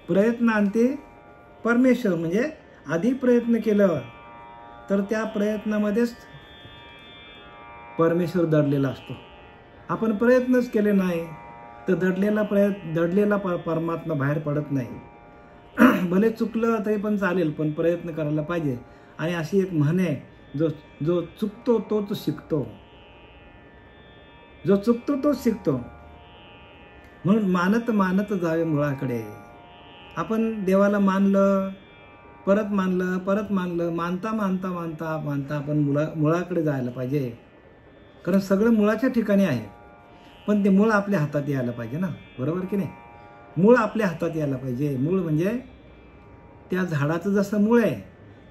प्रयत्नांती परमेश्वर, म्हणजे आधी प्रयत्न केलं तर त्या प्रयत्नामध्येच परमेश्वर दडलेला असतो. आपण प्रयत्नच केले नाही तर दडलेला परमात्मा बाहेर पडत नाही. भले चुकलं तरी पण चालेल, पण प्रयत्न करायला पाहिजे. आणि अशी एक म्हण आहे, जो चुकतो तोच शिकतो, जो चुकतो तोच शिकतो. म्हणून मानत मानत जावे मुळाकडे. आपण देवाला मानलं, परत मानलं, परत मानलं, मानता मानता मानता मानता आपण मुळाकडे जायला पाहिजे. कारण सगळं मुळाच्या ठिकाणी आहे, पण ते मूळ आपल्या हातात यायला पाहिजे ना, बरोबर की नाही? मूळ आपल्या हातात यायला पाहिजे. मूळ म्हणजे त्या झाडाचं जसं मूळ आहे,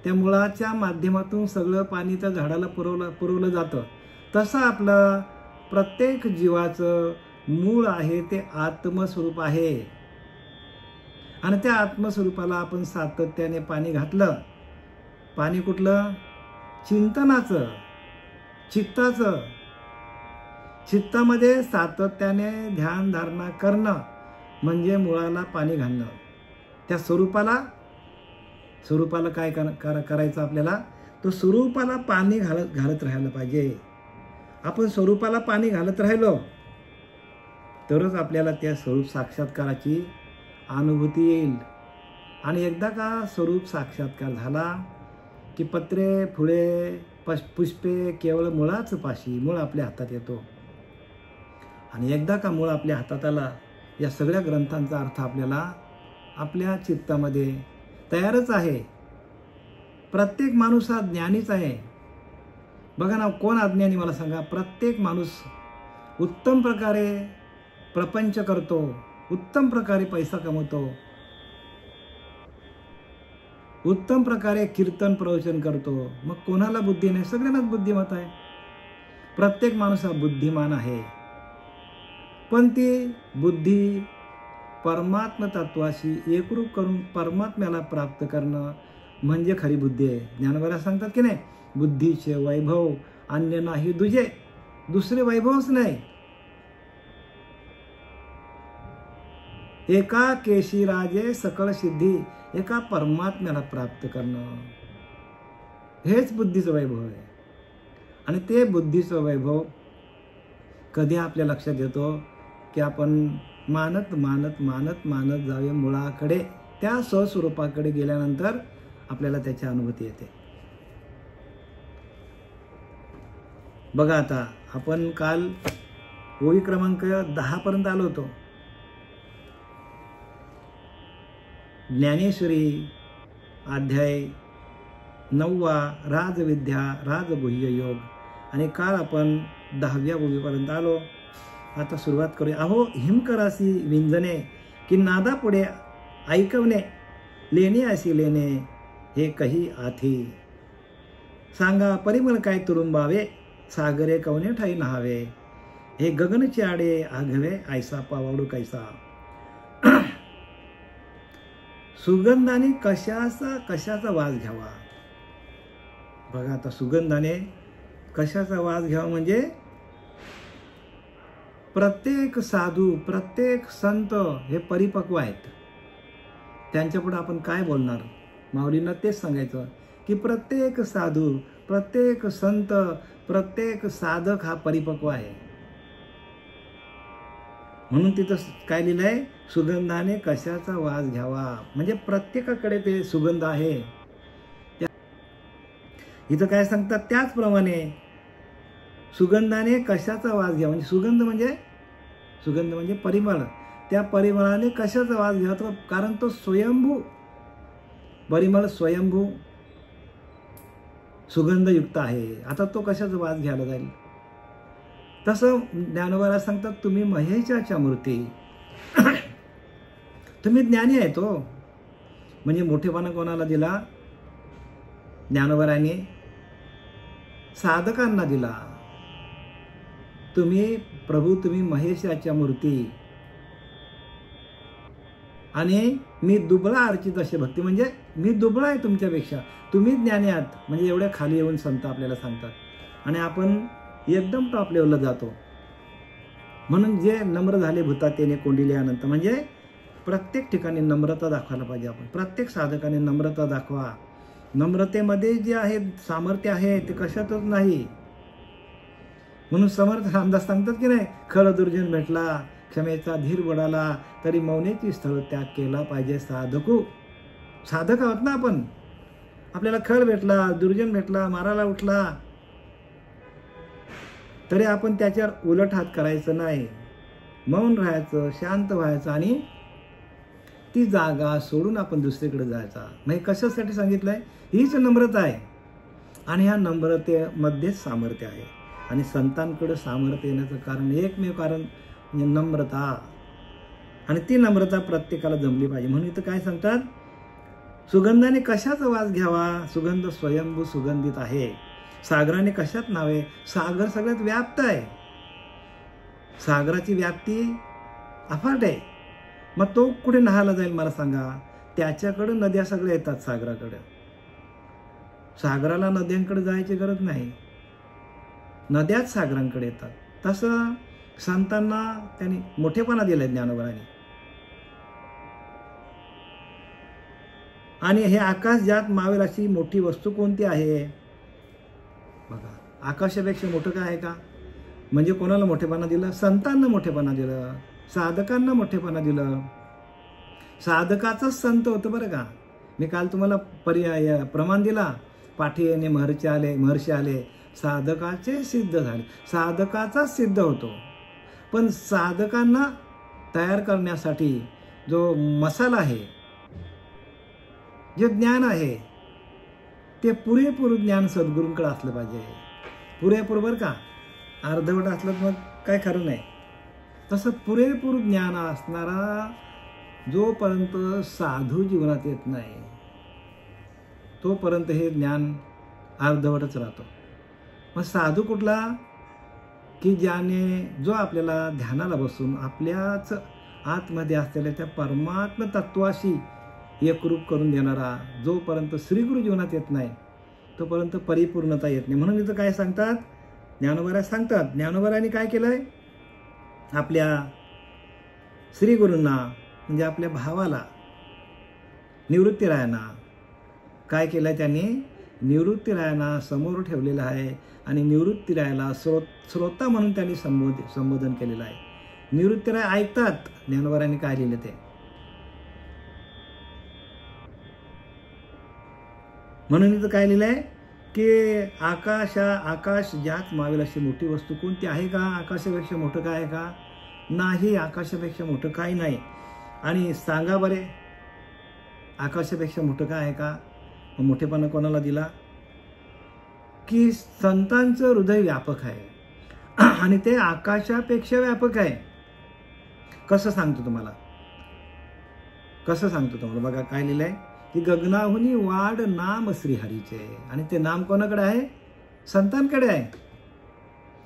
त्या मुळाच्या माध्यमातून सगळं पाणी त्या झाडाला पुरवलं जातं. तसं आपलं प्रत्येक जीवाचं मूळ आहे ते आत्मस्वरूप आहे. आणि त्या आत्मस्वरूपाला आपण सातत्याने पाणी घातलं. पाणी कुठलं? चिंतनाचं, चित्ताचं. चित्तामध्ये सातत्याने ध्यान धारणा करणं म्हणजे मुळाला पाणी घालणं. त्या स्वरूपाला काय करायचं आपल्याला? तो स्वरूपाला पाणी घालत राहायला पाहिजे. आपण स्वरूपाला पाणी घालत राहिलो तरच आपल्याला त्या स्वरूप साक्षात्काराची अनुभूती येईल. आणि एकदा का स्वरूप साक्षात्कार झाला की पत्रे फुले पुष्पे केवळ मुळाच पाशी, मूळ आपल्या हातात येतो. आणि एकदा का मूळ आपल्या हातात आला, या सगळ्या ग्रंथांचा अर्थ आपल्याला आपल्या चित्तामध्ये तयारच आहे. प्रत्येक माणूस हा ज्ञानीच आहे. बघा ना, कोण अज्ञानी मला सांगा? प्रत्येक माणूस उत्तम प्रकारे प्रपंच करतो, उत्तम प्रकारे पैसा कमवतो, उत्तम प्रकारे कीर्तन प्रवचन करतो. मग कोणाला बुद्धी नाही? सगळ्यांनाच बुद्धिमत आहे. प्रत्येक माणूस हा बुद्धिमान आहे. पण ती बुद्धी परमात्म तत्वाशी एकरूप करून परमात्म्याला प्राप्त करणं म्हणजे खरी बुद्धी आहे. ज्ञानवरा सांगतात की नाही, बुद्धीचे वैभव अन्य नाही दुजे. दुसरे वैभवच नाही. एका केशी राजे सकळ सिद्धी, एका परमात्म्याला प्राप्त करणं हेच बुद्धीचं वैभव आहे. आणि ते बुद्धीचं वैभव कधी आपल्या लक्षात येतो की आपण मानत मानत मानत मानत जावे मुळाकडे. त्या स्वस्वरूपाकडे गेल्यानंतर आपल्याला त्याची अनुभूती येते. बघा, आता आपण काल ओळी क्रमांक 10 पर्यंत आलो होतो. ज्ञानेश्वरी अध्याय 9 राजविद्या राजगुह्य योग. आणि काल आपण 10व्या ओळीपर्यंत आलो. आता सुरुवात करूया. अहो हिमकरासी विंजणे की नादा पुढे ऐकवणे, लेणे अशी लेणे हे कही आथी. सांगा परिमळ काय तुरुंबावे, सागरे कवने ठाई नहावे. हे गगनचे आडे आघवे, ऐसा पावाडू कैसा. सुगंधाने कशाचा वास घ्यावा. बघा, आता सुगंधाने कशाचा वास घ्यावा म्हणजे प्रत्येक साधू, प्रत्येक संत हे परिपक्व आहेत. त्यांच्यापुढे आपण काय बोलणार? माऊलींना तेच सांगायचं की प्रत्येक साधू, प्रत्येक संत, प्रत्येक साधक हा परिपक्व आहे. म्हणून तिथं काय लिहिलंय? सुगंधाने कशाचा वास घ्यावा. म्हणजे प्रत्येकाकडे ते सुगंध आहे. इथं काय सांगतात? त्याचप्रमाणे सुगंधाने कशाचा वास घ्यावा. म्हणजे सुगंध म्हणजे परिमळ. त्या परिमळाने कशाचा वास घ्यावा? कारण तो स्वयंभू परिमळ, स्वयंभू सुगंधयुक्त आहे. आता तो कशाचा वास घ्यायला जाईल? तसं ज्ञानोबाला सांगतात, तुम्ही महेशाच्या मूर्ती, तुम्ही ज्ञानी आहे. तो म्हणजे मोठेपणा कोणाला दिला? ज्ञानोबाराने साधकांना दिला. तुम्ही प्रभू, तुम्ही महेशाच्या मूर्ती आणि मी दुबळा अर्चित असे भक्ती. म्हणजे मी दुबळा आहे तुमच्यापेक्षा, तुम्ही ज्ञानी आहात. म्हणजे एवढ्या खाली येऊन संत आपल्याला सांगतात. आणि आपण एकदम टॉप लेवलला जातो. म्हणून जे नम्र झाले भूता तेने कोंडिले अनंत. म्हणजे प्रत्येक ठिकाणी नम्रता दाखवायला पाहिजे आपण. प्रत्येक साधकाने नम्रता दाखवा. नम्रतेमध्ये जे आहे सामर्थ्य आहे ते कशातच नाही. म्हणून समर्थ रामदास सांगतात की नाही, खर दुर्जन भेटला क्षमेचा धीर बुडाला तरी मौनेची स्थळ त्याग केला पाहिजे साधकू. साधक आहोत ना आपण. आपल्याला खर भेटला, दुर्जन भेटला, मारायला उठला तरी आपण त्याच्यावर उलट हात करायचं नाही. मौन राहायचं, शांत व्हायचं आणि ती जागा सोडून आपण दुसरीकडे जायचा. म्हणजे कशासाठी सांगितलंय? हीच नम्रता आहे. आणि ह्या नम्रतेमध्येच सामर्थ्य आहे. आणि संतांकडे सामर्थ्य येण्याचं कारण, एकमेव कारण म्हणजे नम्रता. आणि ती नम्रता प्रत्येकाला जमली पाहिजे. म्हणून इथं काय सांगतात, सुगंधाने कशाचा वास घ्यावा, सुगंध स्वयंभू सुगंधित आहे. सागराने कशात न्हावे, सागर सगळ्यात व्याप्त आहे. सागराची व्याप्ती अफाट आहे. मग तो कुठे न्हायला जाईल मला सांगा? त्याच्याकडे नद्या सगळ्या येतात सागराकडे. सागराला नद्यांकडे जायची गरज नाही, नद्याच सागरांकडे येतात. तसं संतांना त्यांनी मोठेपणा दिलाय ज्ञानोबांनी. आणि हे आकाश ज्यात मावेल अशी मोठी वस्तू कोणती आहे? बघा, आकाशापेक्षा मोठं काय आहे का? म्हणजे कोणाला मोठेपणा दिलं? संतांना मोठेपणा दिलं, साधकांना मोठेपणा दिलं. साधकाचाच संत होतं बरं का. मी काल तुम्हाला प्रमाण दिला, पाठीने महर्षी आले, साधकाचे सिद्ध झाले. साधकाचाच सिद्ध होतो. पण साधकांना तयार करण्यासाठी जो मसाला आहे, जे ज्ञान आहे, ते पुरेपूर ज्ञान सद्गुरूंकडे असलं पाहिजे. पुरेपूर बरं का, अर्धवट असलं तर मग काय खरं नाही. तसं पुरेपूर ज्ञान असणारा जोपर्यंत साधू जीवनात येत नाही तोपर्यंत हे ज्ञान अर्धवटच राहतो. मग साधू कुठला? की जो आपल्याला ध्यानाला बसून आपल्याच आतमध्ये असलेल्या त्या परमात्म तत्वाशी एकरूप करून देणारा. जोपर्यंत श्रीगुरु जीवनात येत नाही तोपर्यंत परिपूर्णता येत नाही. म्हणून इथं काय सांगतात, ज्ञानोबा सांगतात, ज्ञानोबांनी काय केलंय? आपल्या श्रीगुरूंना म्हणजे आपल्या भावाला, निवृत्तीरायांना काय केलंय? त्यांनी निवृत्तीरायांना समोर ठेवलेलं आहे. आणि निवृत्तीरायाला श्रोता म्हणून त्यांनी संबोधन केलेलं आहे. निवृत्तीराय ऐकतात ज्ञानोबांनी काय लिहिलं ते. म्हणून इथं काय लिहिलंय की आकाश ज्यात मावेल अशी मोठी वस्तू कोणती आहे का? आकाशापेक्षा मोठं काय आहे का? नाही, आकाशापेक्षा मोठं काही नाही. आणि सांगा बरे, आकाशापेक्षा मोठं काय आहे का? मोठेपणा कोणाला दिला? की संतांचं हृदय व्यापक आहे आणि ते आकाशापेक्षा व्यापक आहे. कसं सांगतो तुम्हाला? बघा काय लिहिलंय की गगनाहुनी वाढ नाम श्रीहरीचे. आणि ते नाम कोणाकडे आहे? संतांकडे आहे.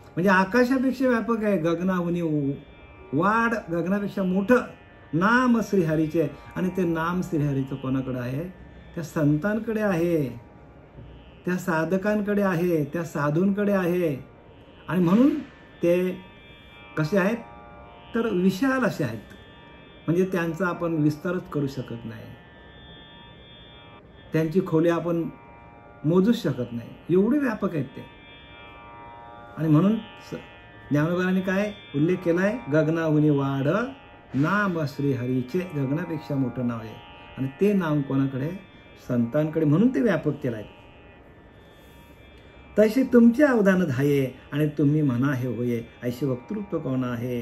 म्हणजे आकाशापेक्षा व्यापक आहे. गगनाहुनी वाढ, गगनापेक्षा मोठं नाम श्रीहरीचे. आणि ते नाम श्रीहरीचं कोणाकडे आहे? त्या संतांकडे आहे, त्या साधकांकडे आहे, त्या साधूंकडे आहे. आणि म्हणून ते कसे आहेत? तर विशाल असे आहेत. म्हणजे त्यांचा आपण विस्तारच करू शकत नाही, त्यांची खोली आपण मोजूच शकत नाही, एवढे व्यापक आहेत ते. आणि म्हणून ज्ञानोबांनी काय उल्लेख केलाय? गगनाहुनी वाढ नाम श्रीहरीचे. गगनापेक्षा मोठं नाव आहे आणि ते नाम कोणाकडे? संतांकडे. म्हणून ते व्यापक केलाय. तसे तुमचे अवधान धाये आणि तुम्ही म्हणा हे होये, ऐसे वक्तृत्व कोण आहे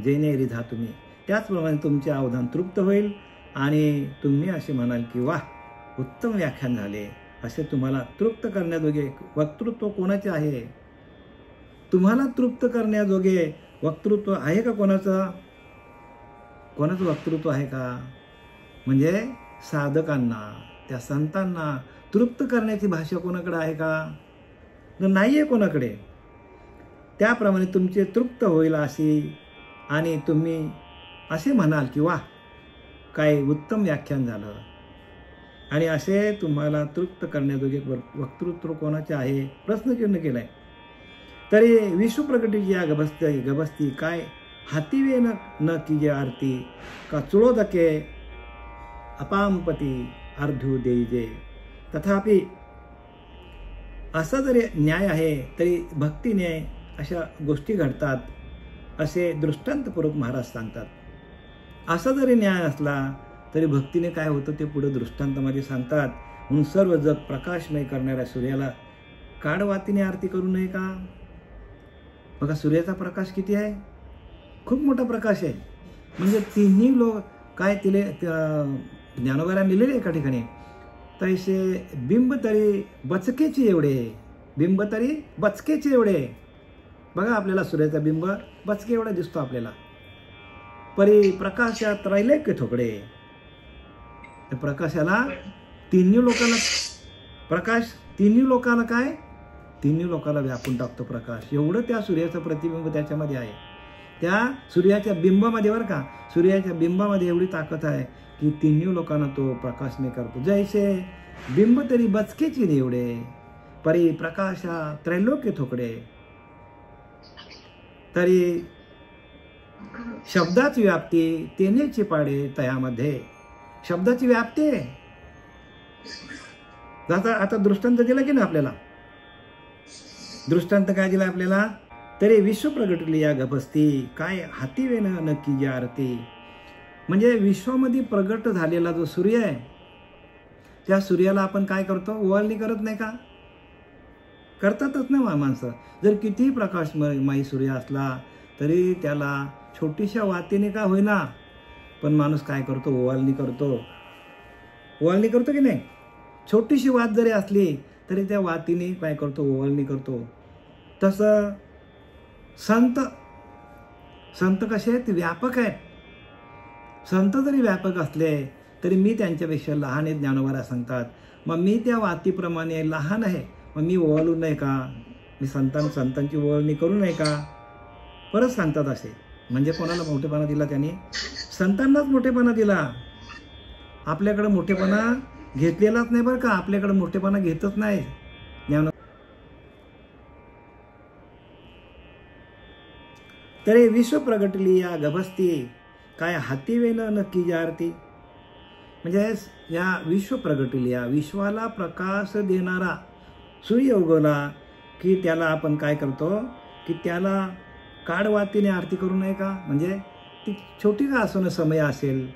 जेने रिधा तुम्ही. त्याचप्रमाणे तुमचे अवधान तृप्त होईल आणि तुम्ही असे म्हणाल की वाह, उत्तम व्याख्यान झाले. असे तुम्हाला तृप्त करण्याजोगे वक्तृत्व कोणाचे आहे? तुम्हाला तृप्त करण्याजोगे वक्तृत्व आहे का कोणाचं? कोणाचं वक्तृत्व आहे का? म्हणजे साधकांना, त्या संतांना तृप्त करण्याची भाषा कोणाकडे आहे का? नाही आहे कोणाकडे. त्याप्रमाणे तुमचे तृप्त होईल अशी आणि तुम्ही असे म्हणाल की वाह, काय उत्तम व्याख्यान झालं. आणि असे तुम्हाला तृप्त करण्याजोगे वक्तृत्व कोणाचे आहे? प्रश्नचिन्ह केलाय. तरी विश्वप्रकटीची या गभस्ती काय हातीवे न कीजे आरती का चुळोदके अपामपती अर्धू देईजे. तथापि असा जरी न्याय आहे तरी भक्तीने अशा गोष्टी घडतात असे दृष्टांतपूर्वक महाराज सांगतात. असा जरी न्याय असला तरी भक्तीने काय होतं ते पुढे दृष्टांतामध्ये सांगतात. म्हणून सर्व जग प्रकाशमय करणाऱ्या सूर्याला काडवातीने आरती करू नये का? बघा सूर्याचा प्रकाश किती आहे, खूप मोठा प्रकाश आहे. म्हणजे तिन्ही लोक काय तिले ज्ञानोबाला लिहिलेले एका ठिकाणी, तैसे बिंब तरी बचकेचे एवढे, बिंब तरी बचकेचे एवढे. बघा आपल्याला सूर्याचा बिंब बचके एवढा दिसतो आपल्याला. परी प्रकाशात त्रैलोक्य ठोकळे. प्रकाशाला तिन्ही लोकांना प्रकाश, तिन्ही लोकांना काय, तिन्ही लोकांना व्यापून टाकतो प्रकाश. एवढं त्या सूर्याचं प्रतिबिंब त्याच्यामध्ये आहे. त्या सूर्याच्या बिंबामध्ये बरं का, सूर्याच्या बिंबामध्ये एवढी ताकद आहे की तिन्ही लोकांना तो प्रकाशने करतो. जैसे बिंब तरी बचकेची एवढे, परी प्रकाशा त्रैलोक्य थोकडे. तरी शब्दाची व्याप्ती तेनेची पाडे तयामध्ये. शब्दाची व्याप्ती आहे. आता दृष्टांत दिला की ना आपल्याला, दृष्टांत काय दिला आपल्याला, तरी विश्व प्रगटली या गभस्ती काय हाती वेन नक्की जी आरती. म्हणजे विश्वामध्ये प्रगट झालेला जो सूर्य आहे त्या सूर्याला आपण काय करतो, ओवाळणी करत नाही का? करतातच ना माणसं. जर कितीही प्रकाशमय सूर्य असला तरी त्याला छोटीशा वातीने का होईना पण माणूस काय करतो, ओवाळणी करतो. ओवाळणी करतो की नाही? छोटीशी वात जरी असली तरी त्या वातीने काय करतो, ओवाळणी करतो. तसं संत कसे आहेत, व्यापक आहेत. संत जरी व्यापक असले तरी मी त्यांच्यापेक्षा लहान आहे, ज्ञानोबा सांगतात. मग मी त्या वातीप्रमाणे लहान आहे, मग मी ओवाळू नाही का? मी संतांची ओवाळणी करू नये का? परत सांगतात असे. म्हणजे कोणाला मोठेपणा दिला त्यांनी? संतांनाच मोठेपणा दिला. आपल्याकडे मोठेपणा घेतलेलाच नाही बरं का, आपल्याकडे मोठेपणा घेतच नाही ज्ञान. तरी विश्व प्रगटली या गभस्ती काय हाती वेन नक्की जी आरती. म्हणजे या विश्व प्रगटली, या विश्वाला प्रकाश देणारा सूर्य उगवला की त्याला आपण काय करतो की त्याला काडवातीने आरती करू नये का? म्हणजे ती छोटी का असो ना, समय असेल,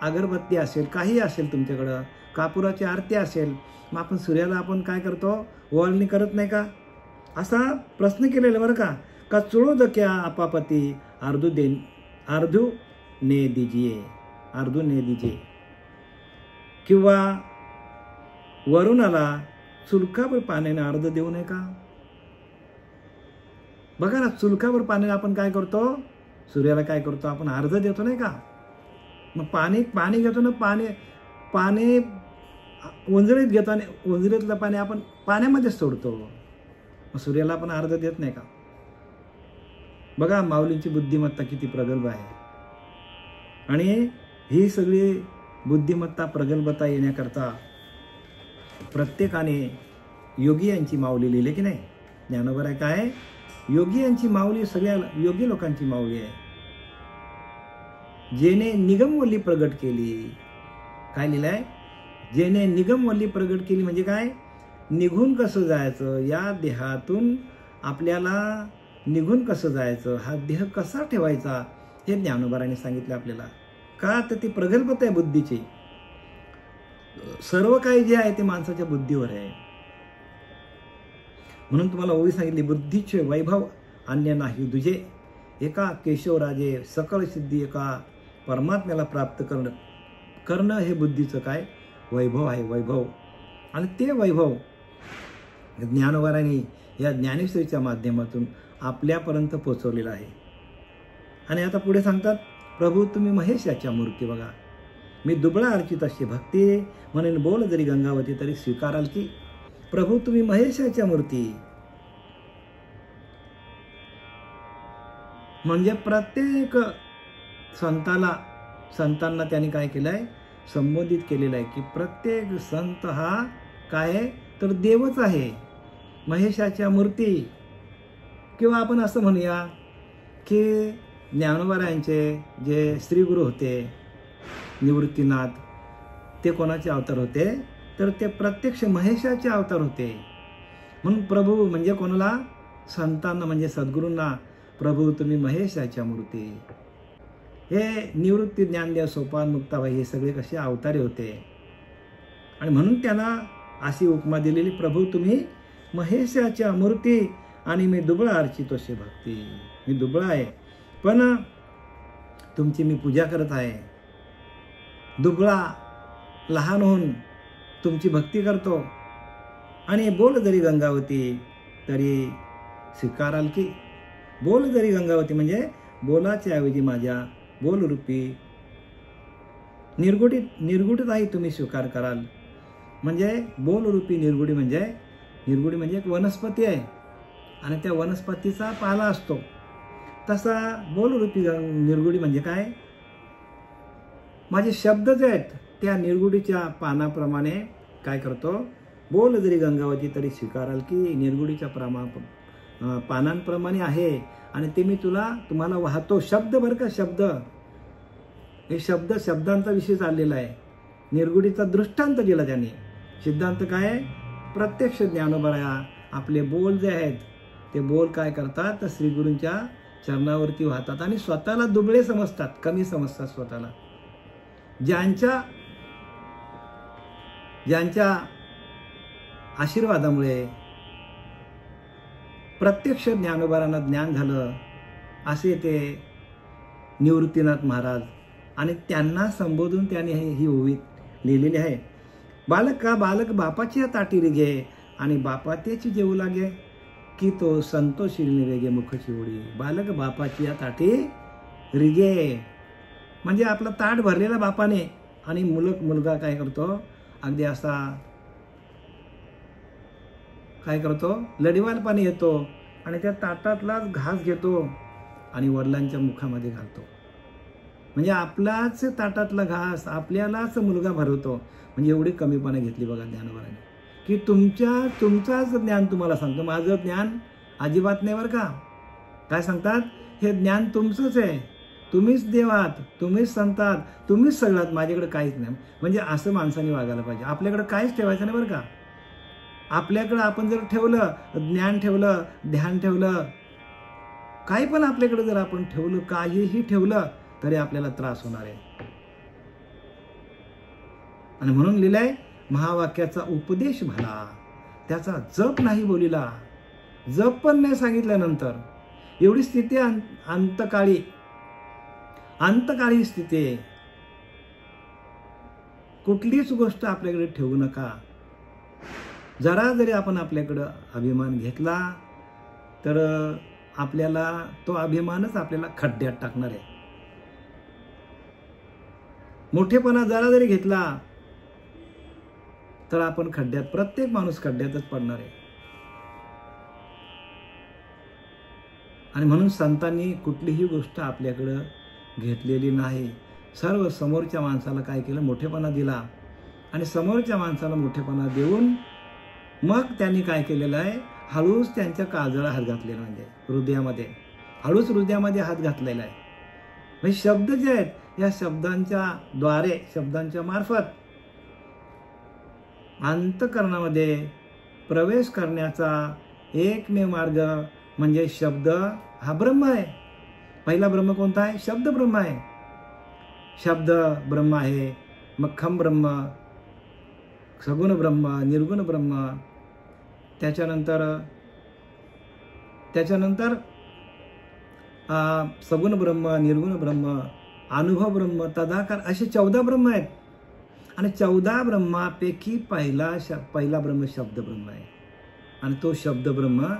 अगरबत्ती असेल, काही असेल तुमच्याकडं, कापुराची आरती असेल, मग आपण सूर्याला आपण काय करतो, ओवाळणी करत नाही का? असा प्रश्न केलेला बरं का. का चुळो दक्या अपापती अर्धू ने दीजिए. किंवा वरुणाला चुलकावर पाण्याने अर्ध देऊ नये का? बघा ना, चुलकावर पाण्याने आपण काय करतो, सूर्याला काय करतो, आपण अर्ध देतो नाही का? मग पाणी घेतो ना, पाणी उंजळीत घेतो आणि उंजळीतलं पाणी आपण पाण्यामध्ये सोडतो. मग सूर्याला आपण अर्ध देत नाही का? बघा माऊलींची बुद्धिमत्ता किती प्रगल्भ आहे. आणि ही सगळी बुद्धिमत्ता प्रगल्भता येण्याकरता प्रत्येकाने योगी यांची माऊली लिहिली की नाही? ज्ञानोबा आहे काय, योगी यांची माऊली सगळ्या योगी लोकांची माऊली आहे. जेने निगमवल्ली प्रगट केली. काय लिहिलंय? जेने निगमवल्ली प्रगट केली म्हणजे काय? निघून कसं जायचं, या देहातून आपल्याला निघून कसं जायचं, हा देह कसा ठेवायचा, हे ज्ञानोबारांनी सांगितलं आपल्याला. का तर ती प्रगल्भता आहे बुद्धीची. सर्व काही जे आहे ते माणसाच्या बुद्धीवर आहे. म्हणून तुम्हाला ओवी सांगितली, बुद्धीचे वैभव अन्य नाही दुजे, एका केशवराजे सकळ सिद्धी एका परमात्म्याला प्राप्त करणं हे बुद्धीचं काय वैभव आहे, वैभव. आणि ते वैभव ज्ञानोबारांनी या ज्ञानेश्वरीच्या माध्यमातून आपल्यापर्यंत पोहोचवलेलं आहे. आणि आता पुढे सांगतात, प्रभू तुम्ही महेशाच्या मूर्ती. बघा, मी दुबळा अर्चित अशी भक्ती म्हणून बोल जरी गंगावती तरी स्वीकाराल की. प्रभू तुम्ही महेशाच्या मूर्ती. म्हणजे प्रत्येक संतांना त्यांनी काय केलंय, संबोधित केलेलं आहे की प्रत्येक संत हा काय आहे तर देवच आहे, महेशाच्या मूर्ती. किंवा आपण असं म्हणूया की ज्ञानोबारायांचे जे श्रीगुरु होते निवृत्तीनाथ, ते कोणाचे अवतार होते? तर ते प्रत्यक्ष महेशाचे अवतार होते. म्हणून प्रभू म्हणजे कोणाला? संतांना म्हणजे सद्गुरूंना, प्रभू तुम्ही महेशाच्या मूर्ती. हे निवृत्ती, ज्ञानदेव, सोपान, मुक्ताबाई हे सगळे कसे अवतारे होते. आणि म्हणून त्यांना अशी उपमा दिलेली, प्रभू तुम्ही महेशाच्या मूर्ती आणि मी दुबळा अर्चितोषे भक्ती. मी दुबळा आहे पण तुमची मी पूजा करत आहे. दुबळा लहान होऊन तुमची भक्ती करतो. आणि बोल जरी गंगावती तरी स्वीकाराल की. बोल जरी गंगावती म्हणजे बोलाच्या ऐवजी माझ्या बोलरूपी निर्गुडीतही तुम्ही स्वीकार कराल. म्हणजे बोलरूपी निर्गुडी म्हणजे एक वनस्पती आहे आणि त्या वनस्पतीचा पाला असतो. तसा बोलरूपी निर्गुडी म्हणजे काय? माझे शब्द जे आहेत त्या निर्गुडीच्या पानाप्रमाणे काय करतो? बोल जरी गंगावती तरी स्वीकाराल की निर्गुडीच्या पानांप्रमाणे आहे आणि ते मी तुम्हाला वाहतो. शब्द बरं का, शब्द. हे शब्दांचा विषय चाललेला आहे. निर्गुडीचा दृष्टांत दिला त्यांनी. सिद्धांत काय? प्रत्यक्ष ज्ञानोबराया आपले बोल जे आहेत ते बोल काय करतात? तर श्रीगुरूंच्या चरणावरती वाहतात आणि स्वतःला दुबळे समजतात, कमी समजतात स्वतःला. ज्यांच्या आशीर्वादामुळे प्रत्यक्ष ज्ञानोबारांना ज्ञान झालं असे ते निवृत्तीनाथ महाराज. आणि त्यांना संबोधून त्याने ही ओवी लिहिलेली आहे. बालक बापाची ताटी रिगे आणि बापा त्याची जेवू लागे की तो संतोषी निवेगे मुखची ओढी. बालक बापाची ताटी रिगे म्हणजे आपला ताट भरलेला बापाने आणि मुलगा काय करतो? अगदी असा काय करतो? लढीवालपणे येतो आणि त्या ताटातलाच घास घेतो आणि वडिलांच्या मुखामध्ये घालतो. म्हणजे आपलाच ताटातला घास आपल्यालाच मुलगा भरवतो. म्हणजे एवढी कमीपणा घेतली बघा ज्ञानोबारांनी की तुमचाच ज्ञान तुम्हाला सांगतो, माझं ज्ञान अजिबात नाही बरं का. काय सांगतात? हे ज्ञान तुमचंच आहे, तुम्हीच देव आहात, तुम्हीच संत आहात, तुम्हीच सगळ्यात, माझ्याकडे काहीच नाही. म्हणजे असं माणसाने वागायला पाहिजे. आपल्याकडे काहीच ठेवायचं नाही बरं का. आपल्याकडं आपण जर ठेवलं, ज्ञान ठेवलं, ध्यान ठेवलं, काही पण आपल्याकडे जर आपण ठेवलं, काहीही ठेवलं तरी आपल्याला त्रास होणार आहे. आणि म्हणून लिहिलंय, महावाक्याचा उपदेश भला त्याचा जप नाही बोलिला. जप पण नाही सांगितल्यानंतर एवढी स्थिती अंतकाळी स्थिती आहे. कुठलीच गोष्ट आपल्याकडे ठेवू नका. जरा जरी आपण आपल्याकडं अभिमान घेतला तर आपल्याला तो अभिमानच आपल्याला खड्ड्यात टाकणार आहे. मोठेपणा जरा जरी घेतला तर आपण खड्ड्यात, प्रत्येक माणूस खड्ड्यातच पडणार आहे. आणि म्हणून संतांनी कुठलीही गोष्ट आपल्याकडं घेतलेली नाही. सर्व समोरच्या माणसाला काय केलं? मोठेपणा दिला. आणि समोरच्या माणसाला मोठेपणा देऊन मग त्यांनी काय केलेलं आहे? हळूच त्यांच्या काळजाला हात घातलेला, म्हणजे हृदयामध्ये हृदयामध्ये हात घातलेला आहे. म्हणजे शब्द जे आहेत या शब्दांच्या द्वारे, शब्दांच्या मार्फत अंतःकरणामध्ये प्रवेश करण्याचा एकमेव मार्ग म्हणजे शब्द हा ब्रह्म आहे. पहिला ब्रह्म कोणता आहे? शब्द ब्रह्म आहे. शब्द ब्रह्म आहे. मग खम ब्रह्म, सगुण ब्रह्म, निर्गुण ब्रह्म, त्याच्यानंतर सगुण ब्रह्म, निर्गुण ब्रह्म, अनुभव ब्रह्म, तदाकार, असे 14 ब्रह्म आहेत. आणि 14 ब्रह्मापैकी पहिला ब्रह्म शब्द ब्रह्म आहे. आणि तो शब्द ब्रह्म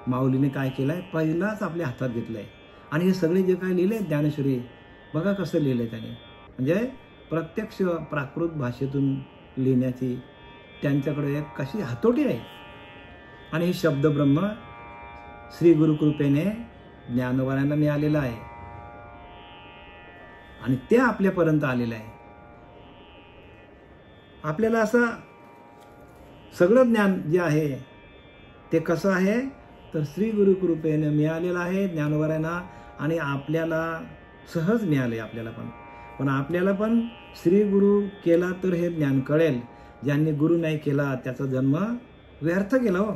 माऊलीने काय केलाय? पहिलाच आपल्या हातात घेतलाय. आणि हे सगळे जे काय लिहिले ज्ञानेश्वरी, बघा कसं लिहिलंय त्याने. म्हणजे प्रत्यक्ष प्राकृत भाषेतून लिहिण्याची त्यांच्याकडे एक कशी हातोटी आहे. आणि हे शब्द ब्रह्म श्री गुरुकृपेने ज्ञानोबारांना मिळालेलं आहे आणि ते आपल्यापर्यंत आलेलं आहे. आपल्याला असं सगळं ज्ञान जे आहे ते कसं आहे? तर श्री गुरुकृपेने मिळालेलं आहे ज्ञानोबारांना. आणि आपल्याला सहज मिळाले आपल्याला पण आपल्याला पण श्री गुरु केला तर हे ज्ञान कळेल. ज्यांनी गुरु नाही केला त्याचा जन्म व्यर्थ गेला. हो,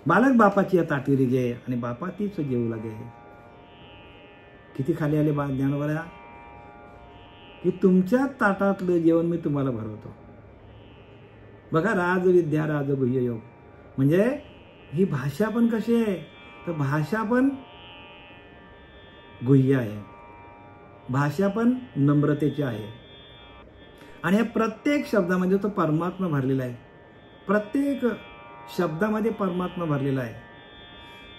बालक बापाची या ताटीरी गे आणि बापा तीच जेवू लागे. किती खाली आले ज्ञानोबा की तुमच्या ताटातलं जेवण मी तुम्हाला भरवतो. बघा, राजविद्या राजगुह्य योग म्हणजे ही भाषा पण कशी आहे, तर भाषा पण गुह्य आहे, भाषा पण नम्रतेची आहे. आणि या प्रत्येक शब्दामध्ये तो परमात्मा भरलेला आहे. प्रत्येक शब्दामध्ये परमात्मा भरलेला आहे.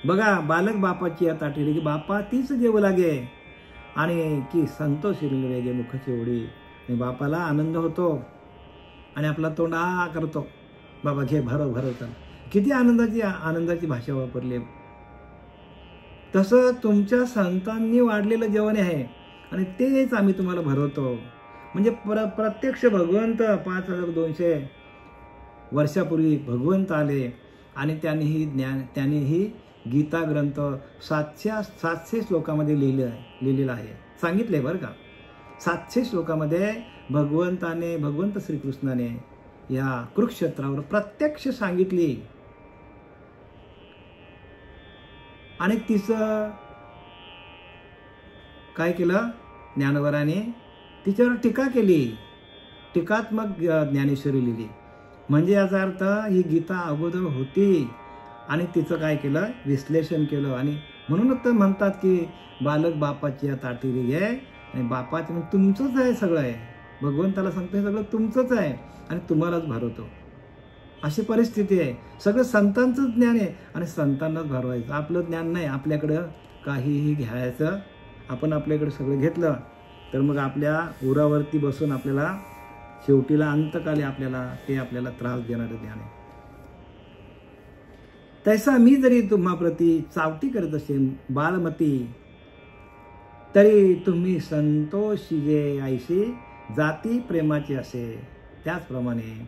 बघा, बालक बापाची या ताटीरी की बापा तीच जेवू लागे आणि की संतोष वेगे मुखाची ओढी. आणि बापाला आनंद होतो आणि आपला तोंड आ करतो, बाबा घे भरव भरव. किती आनंदाची भाषा वापरली. तसं तुमच्या संतांनी वाढलेलं जेवण आहे आणि तेच आम्ही तुम्हाला भरवतो. म्हणजे प्रत्यक्ष भगवंत 5200 वर्षापूर्वी भगवंत आले आणि त्यांनी ही गीता ग्रंथ 700 श्लोकामध्ये लिहिलेला आहे. सांगितलंय बरं का, 700 श्लोकामध्ये भगवंत श्रीकृष्णाने या कुरुक्षेत्रावर प्रत्यक्ष सांगितली. आणि तिचं काय केलं, ज्ञानोबराने तिच्यावर टीका केली, टीकात्मक ज्ञानेश्वरी लिहिली. म्हणजे याचा अर्थ ही गीता अगोदर होती आणि तिचं काय केलं, विश्लेषण केलं. आणि म्हणूनच तर म्हणतात की बालक बापाची या ताटीरी घे आणि बापाचे म्हणजे तुमचंच आहे सगळं आहे. भगवंताला सांगतो हे सगळं तुमचंच आहे आणि तुम्हालाच भरवतो. अशी परिस्थिती आहे. सगळं संतांचं ज्ञान आहे आणि संतांनाच भरवायचं. आपलं ज्ञान नाही, आपल्याकडं काहीही घ्यायचं. आपण आपल्याकडे सगळं घेतलं तर मग आपल्या उरावरती बसून आपल्याला शेवटीला अंतकाली आपल्याला त्रास देणारं ज्ञान आहे. तैसा मी जरी तुम्हाप्रती चावटी करत असेल बालमती, तरी तुम्ही संतोषिजे ऐशी जाती प्रेमाची असे. त्याचप्रमाणे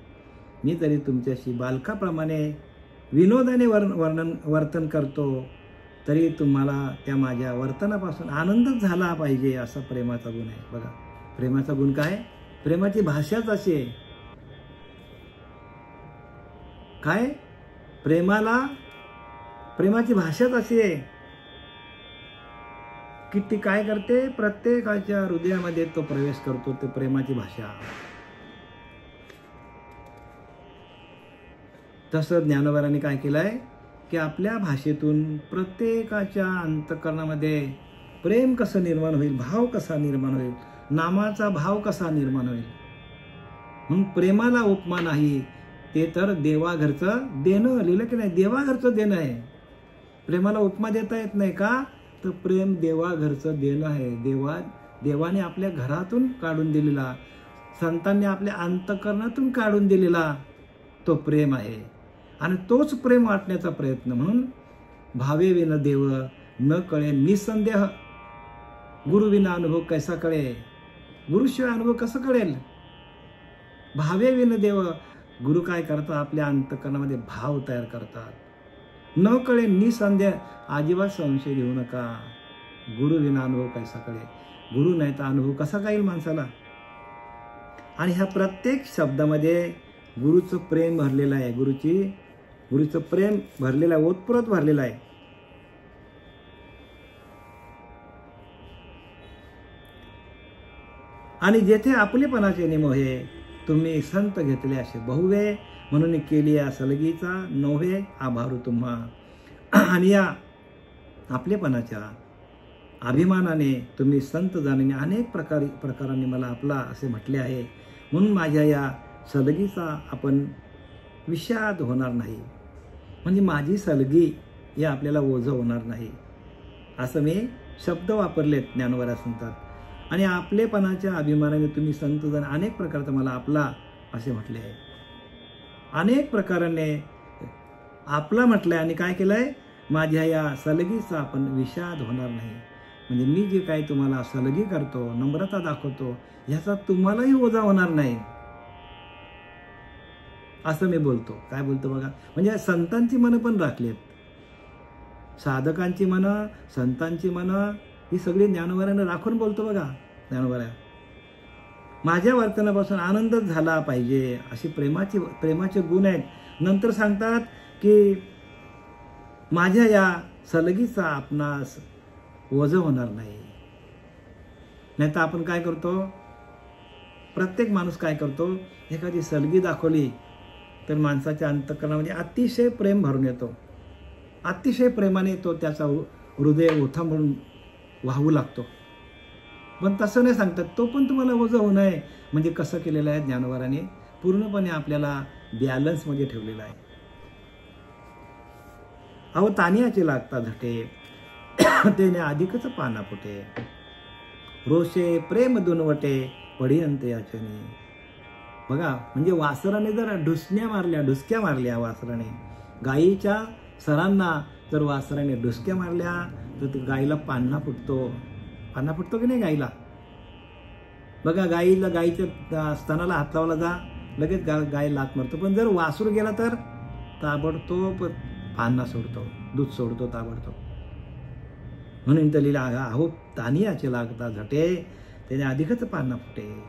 मी जरी तुमच्याशी बालकाप्रमाणे विनोदाने वर्तन करतो, तरी तुम्हाला त्या माझ्या वर्तनापासून आनंदच झाला पाहिजे, असा प्रेमाचा गुण आहे. बघा, प्रेमाचा गुण काय, प्रेमाची भाषाच अशी आहे. काय, प्रेमाची भाषाच अशी आहे की ती काय करते, प्रत्येकाच्या हृदयामध्ये तो प्रवेश करतो. ते प्रेमाची भाषा. तसं ज्ञानोबरांनी काय केलंय की आपल्या भाषेतून प्रत्येकाच्या अंतःकरणामध्ये प्रेम कसं निर्माण होईल, भाव कसा निर्माण होईल, नामाचा भाव कसा निर्माण होईल. म्हणून प्रेमाला उपमा नाही, ते तर देवाघरचं देणं. लिहिलं की नाही, देवाघरचं देणं आहे. प्रेमाला उपमा देता येत नाही का, तर प्रेम देवाघरचं देणं आहे. देवाने आपल्या घरातून काढून दिलेला, संतांनी आपल्या अंतःकरणातून काढून दिलेला तो प्रेम आहे. आणि तोच प्रेम वाटण्याचा प्रयत्न. म्हणून भावे विन देव न कळे निसंदेह, गुरु विना अनुभव कैसा कळे. गुरुशिवाय अनुभव कसं कळेल. भावे विन देव, गुरु काय करतात, आपल्या अंतःकरणामध्ये भाव तयार करतात. न कळे निसंदेह, अजिबात संशय घेऊ नका. गुरु विना अनुभव कैसा कळे. गुरु नाही तर अनुभव कसा काय येईल माणसाला. आणि ह्या प्रत्येक शब्दामध्ये गुरुचं प्रेम भरलेलं आहे. गुरुचं प्रेम भरलेलं आहे, ओतप्रोत भरलेलं आहे. आणि जेथे आपलेपणाचे निमोहे तुम्ही संत घेतले असे बहुवे, म्हणून केली या सलगीचा नोहे आभारू तुम्हा. आणि या आपलेपणाच्या अभिमानाने तुम्ही संत जाणीने अनेक प्रकारांनी मला आपला असे म्हटले आहे. म्हणून माझ्या या सलगीचा आपण विषाद होणार नाही. म्हणजे माझी सलगी हे आपल्याला ओझं होणार नाही, असं मी शब्द वापरलेत ज्ञानोबा सांगतात. आणि आपलेपणाच्या अभिमानाने तुम्ही संत जण अनेक प्रकारचा मला आपला असे म्हटले आहे. अनेक प्रकाराने आपला म्हटलंय आणि काय केलंय, माझ्या या सलगीचा आपण विषाद होणार नाही. म्हणजे मी जे काही तुम्हाला सलगी करतो, नम्रता दाखवतो, ह्याचा तुम्हालाही ओझा होणार नाही, असं मी बोलतो. काय बोलतो बघा, म्हणजे संतांची मनं पण राखलीत. साधकांची मनं, संतांची मनं ही सगळी ज्ञानोबारानं राखून बोलतो बघा ज्ञानोबारा. माझ्या वर्तनापासून आनंदच झाला पाहिजे अशी प्रेमाचे गुण आहेत. नंतर सांगतात की माझ्या या सलगीचा आपणास ओझं होणार नाही. नाहीतर आपण काय करतो, प्रत्येक माणूस काय करतो, एखादी सलगी दाखवली तर माणसाच्या अंतःकरणामध्ये अतिशय प्रेम भरून येतो. अतिशय प्रेमाने तो त्याचा हृदय ओथंबून वाहू लागतो. पण तसं नाही सांगतात, तो पण तुम्हाला ओझं होणं आहे. म्हणजे कसं केलेलं आहे ज्ञानोबाराने, पूर्णपणे आपल्याला बॅलन्समध्ये ठेवलेलं आहे. अहो तानियाचे लागता झटे तेने अधिकच पाना फुटे, रोषे प्रेम दुनवटे पडियंत याचने. बघा, म्हणजे वासराने जर ढुसक्या मारल्या वासराने, गायीच्या सरांना जर वासराने ढुसक्या मारल्या तर गायीला पान्हा फुटतो की नाही गायीला. बघा, गायीच्या स्तनाला हात लावला जा, लगेच गाय लात मारतो. पण जर वासरू गेला तर ताबडतोब पान्हा सोडतो, दूध सोडतो ताबडतोब. म्हणून तर लिहिला, अहो तानियाचे लागता झटे त्याने अधिकच पान्हा फुटे.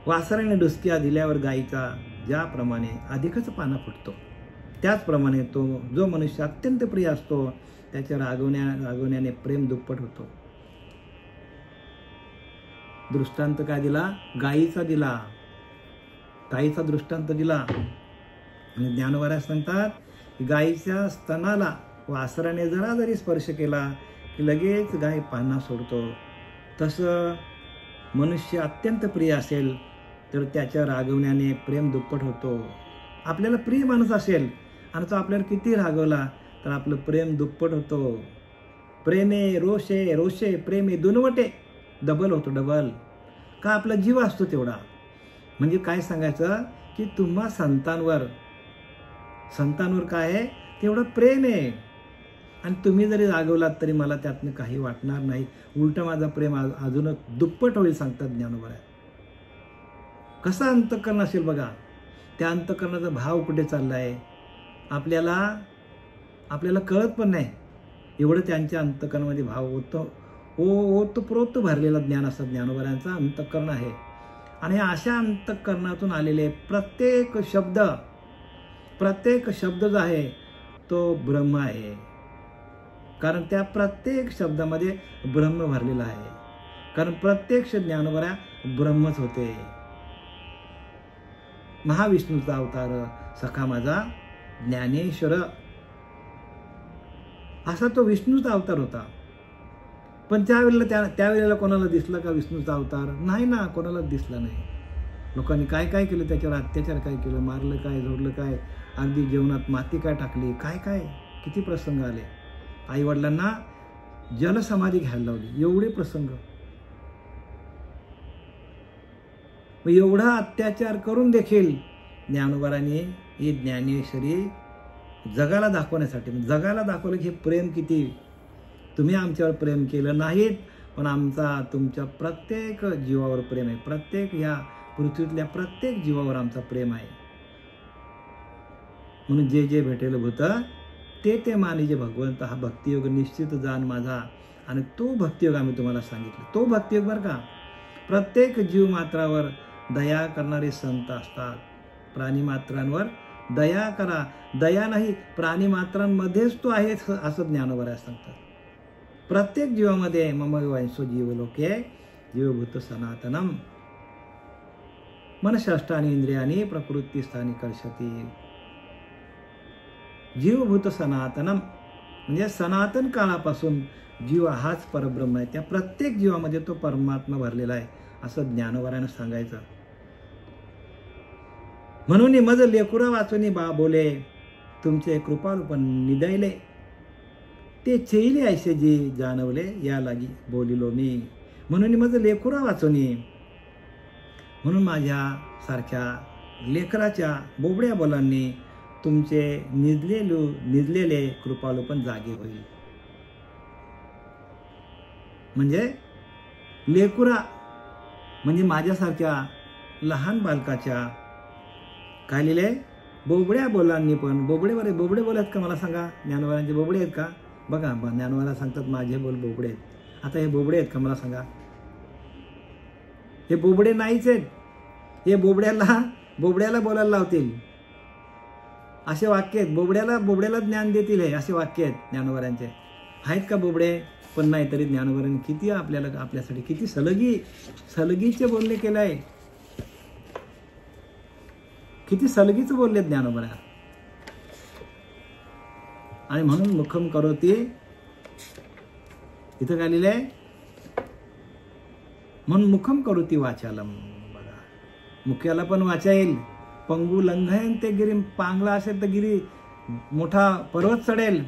वासराने डुसक्या दिल्यावर गायीचा ज्याप्रमाणे अधिकच पान्हा फुटतो, त्याचप्रमाणे तो जो मनुष्य अत्यंत प्रिय असतो त्याच्या रागवण्याने प्रेम दुप्पट होतो. दृष्टांत काय दिला, गायीचा दृष्टांत दिला. आणि ज्ञानोबाराज सांगतात की गायीच्या स्तनाला वासराने जरी स्पर्श केला की लगेच गाय पान्हा सोडतो. तसं मनुष्य अत्यंत प्रिय असेल तर त्याच्या रागवण्याने प्रेम दुप्पट होतो. आपल्याला प्रिय माणूस असेल आणि तो आपल्याला किती रागवला तर आपलं प्रेम दुप्पट होतो. रोषे प्रेमे दुनवटे, डबल होतो, डबल. का, आपला जीव असतो तेवढा. म्हणजे काय सांगायचं की तुम्हा संतांवर काय आहे, तेवढं प्रेम आहे. आणि तुम्ही जरी रागवलात तरी मला त्यातनं काही वाटणार नाही, उलट माझा प्रेम अजूनच दुप्पट होईल, सांगतात ज्ञानोबा. कसा अंतःकरण असेल बघा, त्या अंतःकरणाचा भाव कुठे चाललाय आपल्याला कळत पण नाही. एवढं त्यांच्या अंतःकरणामध्ये भाव होतं. ओतप्रोत भरलेला ज्ञान असं ज्ञानोबारांचं अंतःकरण आहे. आणि अशा अंतःकरणातून आलेले प्रत्येक शब्द जो आहे तो ब्रह्म आहे. कारण त्या प्रत्येक शब्दामध्ये ब्रह्म भरलेला आहे. कारण प्रत्यक्ष ज्ञानोबा ब्रह्मच होते. महाविष्णूचा अवतार सखा माझा ज्ञानेश्वर, असा तो विष्णूचा अवतार होता. पण त्यावेळेला कोणाला दिसला का विष्णूचा अवतार? नाही ना, कोणालाच दिसला नाही. लोकांनी काय काय केलं, त्याच्यावर अत्याचार काय केलं, मारलं काय, झोडलं काय, अगदी जेवणात माती काय टाकली, काय किती प्रसंग आले. आईवडिलांना जलसमाधी घ्यायला लावली, एवढे प्रसंग. एवढा अत्याचार करून देखील ज्ञानोबारांनी ही ज्ञानेश्वरी जगाला दाखवण्यासाठी, जगाला दाखवलं की प्रेम किती, तुम्ही आमच्यावर प्रेम केलं नाहीत पण आमचा तुमच्या प्रत्येक जीवावर प्रेम आहे. प्रत्येक या पृथ्वीतल्या प्रत्येक जीवावर आमचा प्रेम आहे. म्हणून जे भेटेल भूत ते मानिजे भगवंत, हा भक्तियोग निश्चित जाण माझा. आणि तो भक्तियोग आम्ही तुम्हाला सांगितलं, तो भक्तियोग बरं का. प्रत्येक जीवमात्रावर दया करणारे संत असतात. प्राणीमात्रांवर दया करा, दया नाही प्राणीमात्रांमध्येच तो आहे असं ज्ञानोबा सांगतात. प्रत्येक जीवामध्ये मम वंशो जीवलोके जीवभूत सनातनम मनषष्ठानी इंद्रियानी प्रकृती स्थानी कर्षती. जीवभूत सनातनम म्हणजे सनातन काळापासून जीव हाच परब्रह्म आहे. त्या प्रत्येक जीवामध्ये तो परमात्मा भरलेला आहे असं ज्ञानोबारानं सांगायचं. म्हणून मज लेकुरा वाचून बा बोले तुमचे कृपारूपण निदयले, ते चैले ऐसे जी जाणवले या लागी बोलिलो मी. म्हणून मज लेकुरा वाचूनी, म्हणून माझ्या सारख्या लेकराच्या बोबड्या बोलांनी तुमचे निजलेले कृपालोपन जागे होईल. म्हणजे लेकुरा म्हणजे माझ्यासारख्या लहान बालकाच्या काय लिहिले, बोबड्या बोलांनी पण. बोबडे बोल आहेत का मला सांगा, ज्ञानोबारांचे बोबडे आहेत का? बघा, ज्ञानोबाला सांगतात माझे बोल बोबडे आहेत. आता हे बोबडे आहेत का मला सांगा? हे बोबडे नाहीच आहेत. हे बोबड्याला बोलायला लावतील असे वाक्य आहेत. बोबड्याला ज्ञान देतील हे असे वाक्य आहेत ज्ञानोबारांचे. आहेत का बोबडे? पण नाही तरी ज्ञानोबारांनी किती आपल्यासाठी किती सलगीचे बोलणे केलं आहे. किती सलगीचं बोलले ज्ञानोबा. आणि म्हणून मुखम करोती इथं काय लिहिलंय? म्हणून मुखम करोती वाचालम. बघा, मुख्याला पण वाचा येईल. पंगू लंघयन ते गिरी, पांगला असेल तर गिरी मोठा पर्वत चढेल.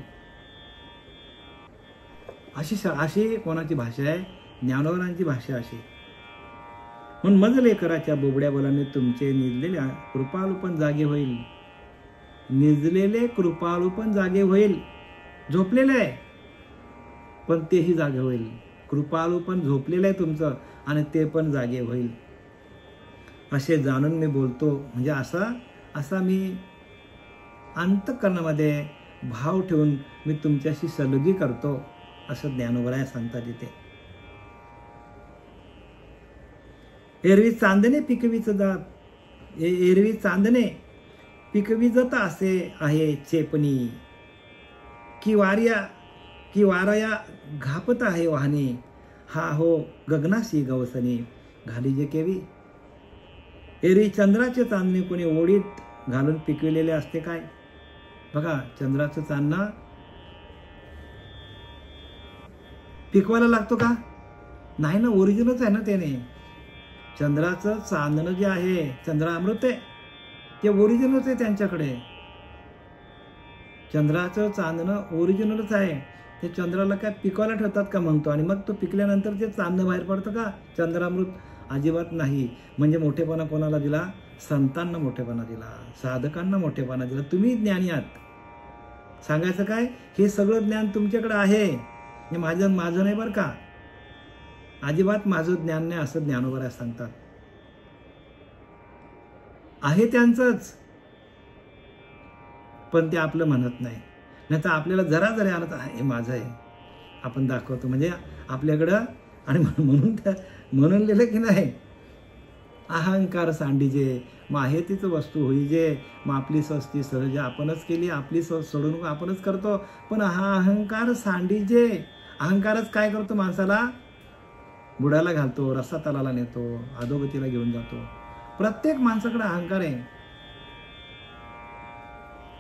अशी कोणाची भाषा आहे? ज्ञानोबारांची भाषा अशी. म्हणून मजले कराच्या बोबड्या बोलाने तुमचे निजलेल्या कृपाळू पण जागे होईल. निजलेले कृपाळू पण जागे होईल. झोपलेलं आहे पण तेही जागे होईल. कृपाळू पण झोपलेलं आहे तुमचं आणि ते पण जागे होईल. असे जाणून मी बोलतो. म्हणजे असा मी अंतःकरणामध्ये भाव ठेवून मी तुमच्याशी सलगी करतो असं ज्ञानोबराय सांगतात इथे. एरवी चांदणे पिकवीच जात, एरवी चांदणे पिकवी जात असे आहे चेपणी. की वारया घापत आहे वाहने, हा हो गगनाशी गवसनी घाली जे केवी. एरवी चंद्राचे चांदणे कोणी ओढीत घालून पिकविलेले असते काय? बघा, चंद्राचं चांदणं पिकवायला लागतो का? नाही ना, ओरिजिनलच आहे ना त्याने. चंद्राचं चांदणं जे आहे, चंद्रामृत आहे, ते ओरिजिनलच आहे त्यांच्याकडे. चंद्राचं चांदणं ओरिजिनलच आहे. ते चंद्राला काय पिकवायला ठेवतात का म्हणतो, आणि मग तो पिकल्यानंतर ते चांदणं बाहेर पडतं का? चंद्रामृत अजिबात नाही. म्हणजे मोठेपणा कोणाला दिला? संतांना मोठेपणा दिला, साधकांना मोठेपणा दिला. तुम्ही ज्ञानी आहात. सांगायचं काय? हे सगळं ज्ञान तुमच्याकडे आहे. हे माझं नाही बरं का, अजिबात माझं ज्ञान नाही असं ज्ञानोबा सांगतात. आहे त्यांचंच, पण ते आपलं म्हणत नाही. नाही तर आपल्याला जरा आलं तर हे माझं आहे आपण दाखवतो. म्हणजे आपल्याकडं, आणि म्हणून लिहिलं की नाही, अहंकार सांडीजे मग आहे तीच वस्तू होईजे. मग आपली स्वस्ती सहज आपणच केली, आपली सोडून आपणच करतो. पण हा अहंकार सांडीजे, अहंकारच काय करतो? माणसाला बुडाला घालतो, रस्ता तलाला नेतो, अधोगतीला घेऊन जातो. प्रत्येक माणसाकडे अहंकार आहे.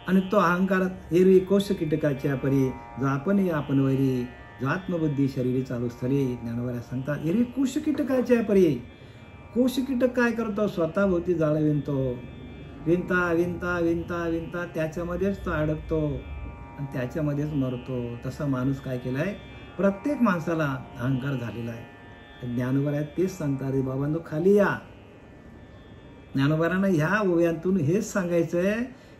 आणि तो अहंकार एरवी कोश कीटकाच्या परी जो आपण वैरी जो आत्मबुद्धी शरीरी चालू स्थळी ज्ञानोबा सांगतात. एरवी कोश कीटकाच्या परी. कोश कीटक काय करतो? स्वतःभोवती जाळं विणतो. विणता विणता विणता विणता त्याच्यामध्येच तो अडकतो आणि त्याच्यामध्येच मरतो. तसा माणूस काय केलाय? प्रत्येक माणसाला अहंकार झालेला आहे. ज्ञानोबा तेच सांगतात, रे बाबांनो खाली या. ज्ञानोबांना ह्या ओव्यांतून हेच सांगायचंय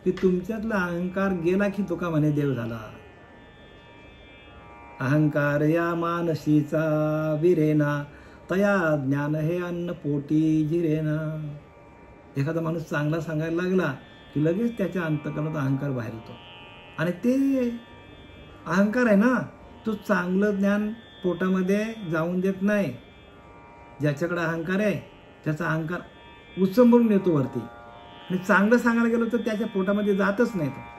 की तुमच्यातला अहंकार गेला की तुका म्हणे देव झाला. अहंकार या मानसीचा विरेना, तया ज्ञान हे अन्न पोटी जिरेना. एखादा माणूस चांगला सांगायला लागला की लगेच त्याच्या अंतःकरणात अहंकार बाहेर येतो. आणि ते अहंकार आहे ना, तो चांगलं ज्ञान पोटामध्ये जाऊन देत नाही. ज्याच्याकडे अहंकार आहे त्याचा अहंकार उचंबरून येतो वरती, आणि चांगलं सांगायला गेलो तर त्याच्या पोटामध्ये जातच नाही तो.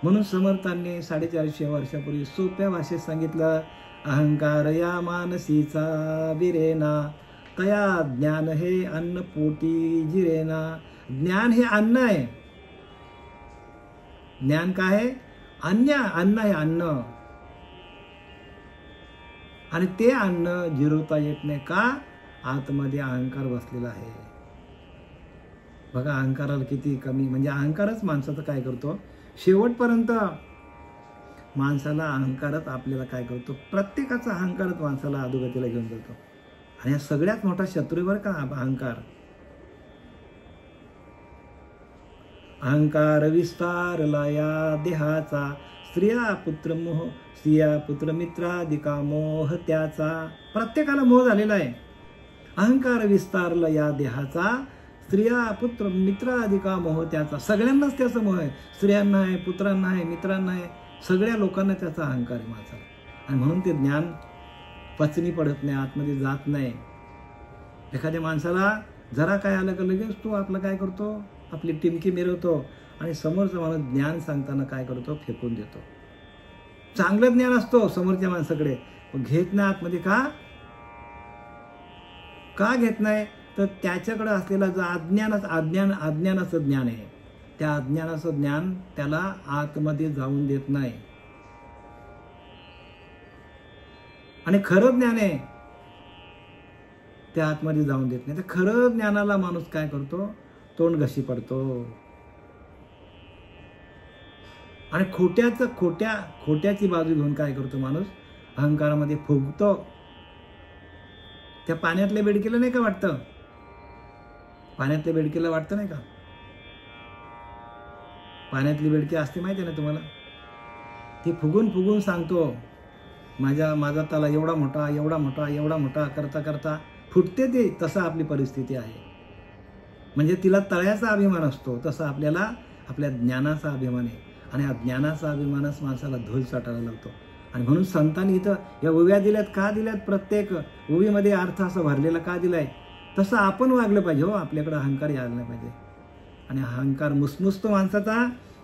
म्हणून समर्थांनी 450 वर्षापूर्वी सोप्या भाषेत सांगितलं, अहंकार या मानसीचा विरेना, तया ज्ञान हे अन्न पोटी जिरेना. ज्ञान हे अन्न आहे. ज्ञान काय आहे? अन्न आहे, अन्न. आणि ते अन्न जिरवता येत नाही का? आतमध्ये अहंकार बसलेला आहे. बघा अहंकाराला किती कमी, म्हणजे अहंकारच माणसाचं काय करतो शेवटपर्यंत. माणसाला अहंकारच आपल्याला काय करतो? प्रत्येकाचा अहंकारच माणसाला अधोगतीला घेऊन जातो. आणि सगळ्यात मोठा शत्रू बरं का अहंकार. अहंकार विस्तारला या देहाचा, स्त्रिया पुत्र मित्रादिका मोह त्याचा. प्रत्येकाला मोह झालेला आहे. अहंकार विस्तारला या देहाचा, स्त्रिया पुत्र मित्रादिका मोह त्याचा. सगळ्यांनाच त्याचा मोह आहे. स्त्रियांना आहे, पुत्रांना आहे, मित्रांना आहे, सगळ्या लोकांना त्याचा अहंकार आहे माझा. आणि म्हणून ते ज्ञान पचनी पडत नाही, आतमध्ये जात नाही. एखाद्या माणसाला जरा काय आलं का लगेच तो आपलं काय करतो, आपली टिमकी मिरवतो आणि समोरचा माणूस ज्ञान सांगताना काय करतो, फेकून देतो. चांगलं ज्ञान असतो समोरच्या माणसाकडे, पण घेत नाही आतमध्ये. का घेत नाही? तर त्याच्याकडे असलेला जो अज्ञानाचं ज्ञान आहे, त्या अज्ञानाचं ज्ञान त्याला आतमध्ये जाऊन देत नाही. आणि खरं ज्ञान आहे त्या आतमध्ये जाऊन देत नाही. तर खरं ज्ञानाला माणूस काय करतो, तोंड घशी पडतो आणि खोट्याची बाजू घेऊन काय करतो माणूस, अहंकारामध्ये फुगतो. त्या पाण्यातल्या बेडकीला नाही का वाटतं, पाण्यातल्या बेडकीला वाटतं नाही का, पाण्यातली बेडकी असते माहिती आहे ना तुम्हाला, ती फुगून सांगतो माझा तला एवढा मोठा करता करता फुटते ती. तसं आपली परिस्थिती आहे. म्हणजे तिला तळ्याचा अभिमान असतो, तसा आपल्याला आपल्या ज्ञानाचा अभिमान आहे. आणि अज्ञानाचा अभिमानच माणसाला धूळ चाटायला लागतो. आणि म्हणून संतांनी इथं या ओव्या दिल्यात. का दिल्यात? प्रत्येक ओवीमध्ये अर्थ असा भरलेला का दिलाय? तसं आपण वागलं पाहिजे. हो, आपल्याकडे अहंकार यायला नाही पाहिजे. आणि अहंकार मुसमुसतो माणसाचा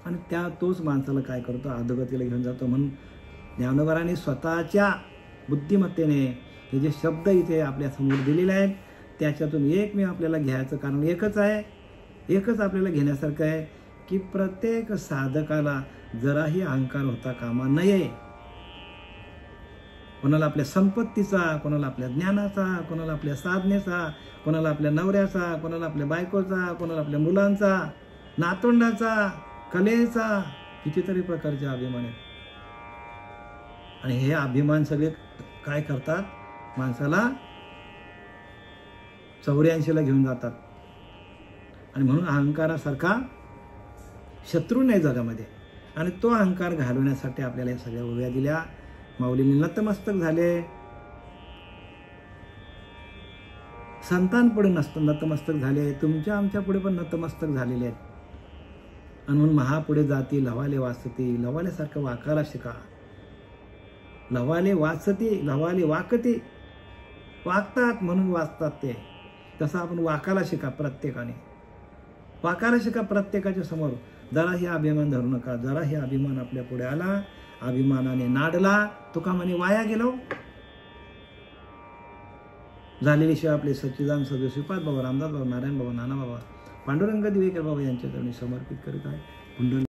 आणि तोच माणसाला काय करतो, अधोगतीला घेऊन जातो. म्हणून ज्ञानोबारांनी स्वतःच्या बुद्धिमत्तेने हे जे शब्द इथे आपल्या समोर दिलेले आहेत, त्याच्यातून एकमेव आपल्याला घ्यायचं कारण एकच आहे, एकच आपल्याला घेण्यासारखं आहे की प्रत्येक साधकाला जराही अहंकार होता कामा नये. कोणाला आपल्या संपत्तीचा, कोणाला आपल्या ज्ञानाचा, कोणाला आपल्या साधनेचा, कोणाला आपल्या नवऱ्याचा, कोणाला आपल्या बायकोचा, कोणाला आपल्या मुलांचा, नातवंडाचा, कलेचा, कितीतरी प्रकारचे अभिमान आहेत. आणि हे अभिमान सगळे काय करतात, माणसाला 84ला घेऊन जातात. आणि म्हणून अहंकारासारखा शत्रू नाही जगामध्ये. आणि तो अहंकार घालवण्यासाठी आपल्याला या सगळ्या ओव्या दिल्या. माऊलींनी नतमस्तक झाले, संतांपुढे नतमस्तक झाले, तुमच्या आमच्या पुढे पण नतमस्तक झालेले आहेत. आणि म्हणून महापुढे जाती लवाले वाचती, लवाल्यासारखं वाकायला शिका. लवाले वाचती, लवाले वाकती, वागतात म्हणून वाचतात ते. तसं आपण वाकायला शिका. प्रत्येकाने वाकायला शिका. प्रत्येकाच्या समोर जराही अभिमान धरू नका. जराही अभिमान आपल्या पुढे आला, अभिमानाने नाडला, तुका म्हणे वाया गेलो. झालेली शिवाय आपले सच्चिदानंद सद्गुरू श्रीपाद बाबा, रामदास बाबा, नारायण बाबा, नाना बाबा, पांडुरंग दिवेकर बाबा यांच्या चरणी समर्पित करीत आहे. कुंडल